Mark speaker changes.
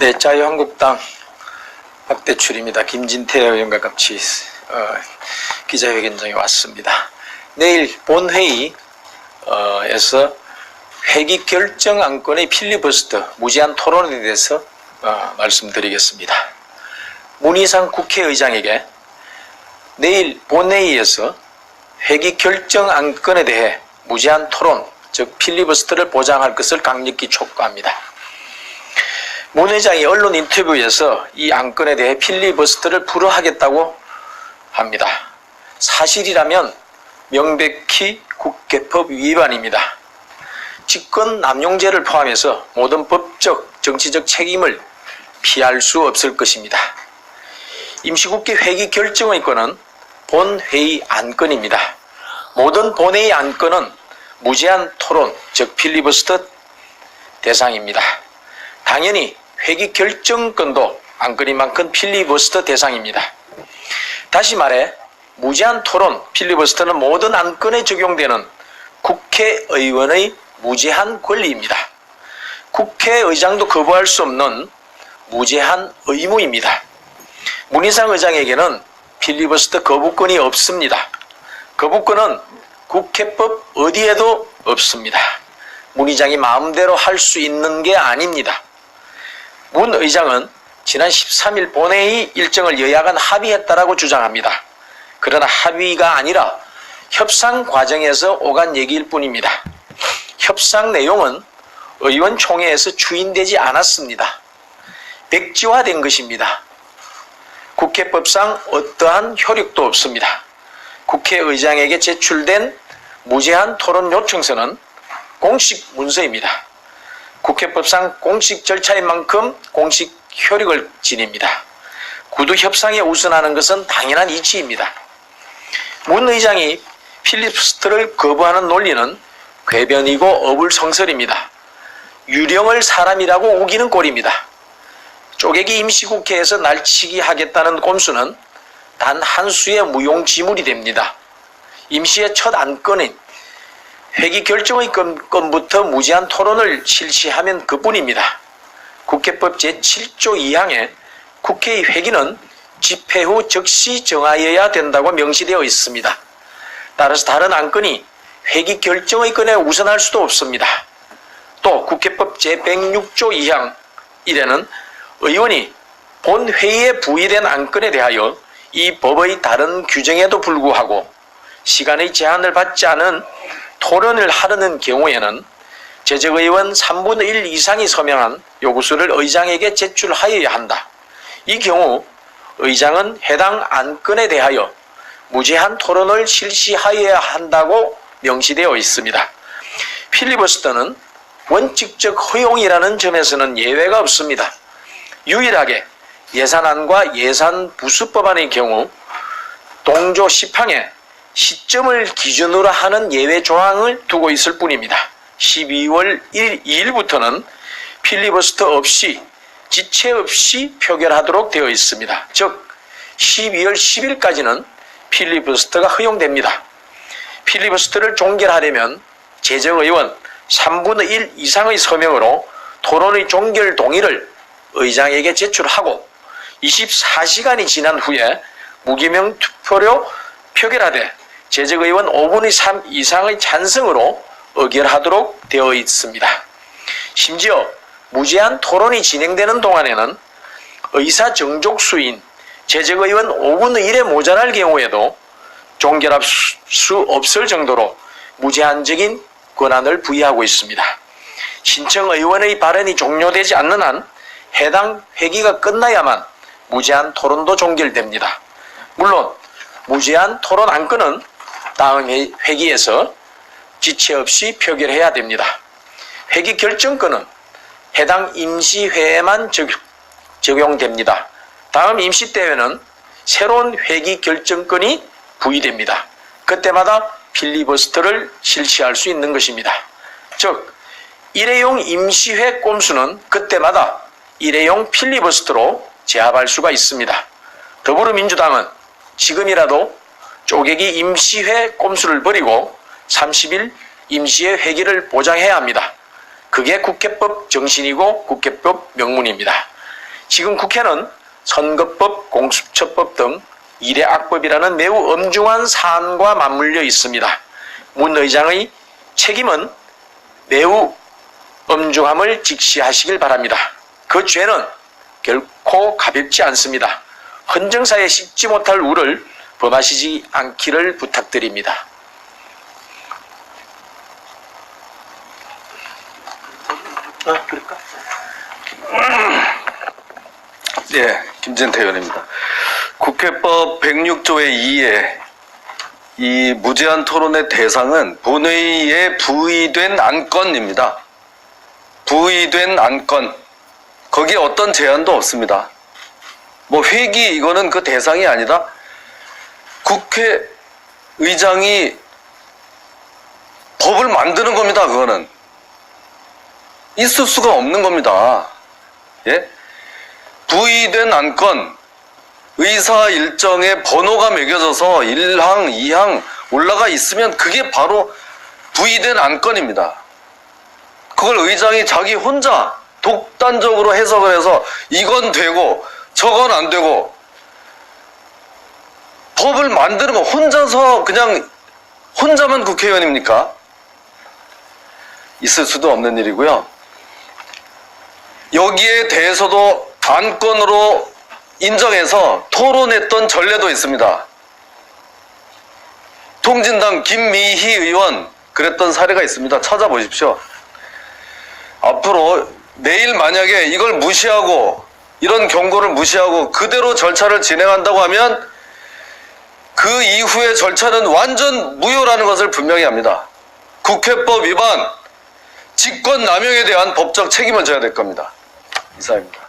Speaker 1: 네, 자유한국당 박대출입니다. 김진태 의원과 같이 기자회견장에 왔습니다. 내일 본회의에서 회기 결정 안건의 필리버스터 무제한 토론에 대해서 말씀드리겠습니다. 문희상 국회의장에게 내일 본회의에서 회기 결정 안건에 대해 무제한 토론, 즉 필리버스터를 보장할 것을 강력히 촉구합니다. 문 회장이 언론 인터뷰에서 이 안건에 대해 필리버스터를 불허하겠다고 합니다. 사실이라면 명백히 국회법 위반입니다. 직권 남용죄를 포함해서 모든 법적, 정치적 책임을 피할 수 없을 것입니다. 임시국회 회기 결정의 건은 본회의 안건입니다. 모든 본회의 안건은 무제한 토론, 즉 필리버스터 대상입니다. 당연히 회기 결정권도 안건이만큼 필리버스터 대상입니다. 다시 말해 무제한 토론, 필리버스터는 모든 안건에 적용되는 국회의원의 무제한 권리입니다. 국회의장도 거부할 수 없는 무제한 의무입니다. 문희상 의장에게는 필리버스터 거부권이 없습니다. 거부권은 국회법 어디에도 없습니다. 문 의장이 마음대로 할 수 있는 게 아닙니다. 문 의장은 지난 13일 본회의 일정을 여야간 합의했다라고 주장합니다. 그러나 합의가 아니라 협상 과정에서 오간 얘기일 뿐입니다. 협상 내용은 의원총회에서 추인되지 않았습니다. 백지화된 것입니다. 국회법상 어떠한 효력도 없습니다. 국회의장에게 제출된 무제한 토론 요청서는 공식 문서입니다. 국회법상 공식 절차인 만큼 공식 효력을 지닙니다. 구두 협상에 우선하는 것은 당연한 이치입니다. 문 의장이 필리버스터를 거부하는 논리는 궤변이고 어불성설입니다. 유령을 사람이라고 우기는 꼴입니다. 쪼개기 임시국회에서 날치기 하겠다는 꼼수는 단 한 수의 무용지물이 됩니다. 임시의 첫 안건인 회기 결정의 건부터 무제한 토론을 실시하면 그뿐입니다. 국회법 제7조 2항에 국회의 회기는 집회 후 즉시 정하여야 된다고 명시되어 있습니다. 따라서 다른 안건이 회기 결정의 건에 우선할 수도 없습니다. 또 국회법 제106조 2항 1에는 의원이 본회의에 부의된 안건에 대하여 이 법의 다른 규정에도 불구하고 시간의 제한을 받지 않은 토론을 하려는 경우에는 제적의원 3분의 1 이상이 서명한 요구서를 의장에게 제출하여야 한다. 이 경우 의장은 해당 안건에 대하여 무제한 토론을 실시하여야 한다고 명시되어 있습니다. 필리버스터는 원칙적 허용이라는 점에서는 예외가 없습니다. 유일하게 예산안과 예산부수법안의 경우 동조 10항에 시점을 기준으로 하는 예외 조항을 두고 있을 뿐입니다. 12월 2일부터는 필리버스터 없이 지체 없이 표결하도록 되어 있습니다. 즉 12월 10일까지는 필리버스터가 허용됩니다. 필리버스터를 종결하려면 제적의원 3분의 1 이상의 서명으로 토론의 종결 동의를 의장에게 제출하고 24시간이 지난 후에 무기명 투표로 표결하되 제적의원 5분의 3 이상의 찬성으로 의결하도록 되어 있습니다. 심지어 무제한 토론이 진행되는 동안에는 의사 정족수인 제적의원 5분의 1에 모자랄 경우에도 종결할 수 없을 정도로 무제한적인 권한을 부여하고 있습니다. 신청 의원의 발언이 종료되지 않는 한 해당 회기가 끝나야만 무제한 토론도 종결됩니다. 물론 무제한 토론 안건은 다음 회기에서 지체 없이 표결해야 됩니다. 회기 결정권은 해당 임시회에만 적용됩니다. 다음 임시대회는 새로운 회기 결정권이 부의됩니다. 그때마다 필리버스터를 실시할 수 있는 것입니다. 즉 일회용 임시회 꼼수는 그때마다 일회용 필리버스터로 제압할 수가 있습니다. 더불어민주당은 지금이라도 쪼개기 임시회 꼼수를 버리고 30일 임시회 회기를 보장해야 합니다. 그게 국회법 정신이고 국회법 명문입니다. 지금 국회는 선거법, 공수처법 등 일의 악법이라는 매우 엄중한 사안과 맞물려 있습니다. 문 의장의 책임은 매우 엄중함을 직시하시길 바랍니다. 그 죄는 결코 가볍지 않습니다. 헌정사에 씻지 못할 우를 범하시지 않기를 부탁드립니다. 그럴까?
Speaker 2: 네, 김진태 의원입니다. 국회법 106조의 2에 이 무제한 토론의 대상은 본회의에 부의된 안건입니다. 부의된 안건. 거기에 어떤 제한도 없습니다. 뭐 회기 이거는 그 대상이 아니라 국회의장이 법을 만드는 겁니다. 그거는. 있을 수가 없는 겁니다. 예? 부의된 안건, 의사 일정에 번호가 매겨져서 1항, 2항 올라가 있으면 그게 바로 부의된 안건입니다. 그걸 의장이 자기 혼자 독단적으로 해석을 해서 이건 되고 저건 안 되고 법을 만드는 거 혼자서 그냥 혼자만 국회의원입니까? 있을 수도 없는 일이고요. 여기에 대해서도 안건으로 인정해서 토론했던 전례도 있습니다. 통진당 김미희 의원 그랬던 사례가 있습니다. 찾아보십시오. 앞으로 내일 만약에 이걸 무시하고 이런 경고를 무시하고 그대로 절차를 진행한다고 하면 그 이후의 절차는 완전 무효라는 것을 분명히 합니다. 국회법 위반, 직권남용에 대한 법적 책임을 져야 될 겁니다. 이상입니다.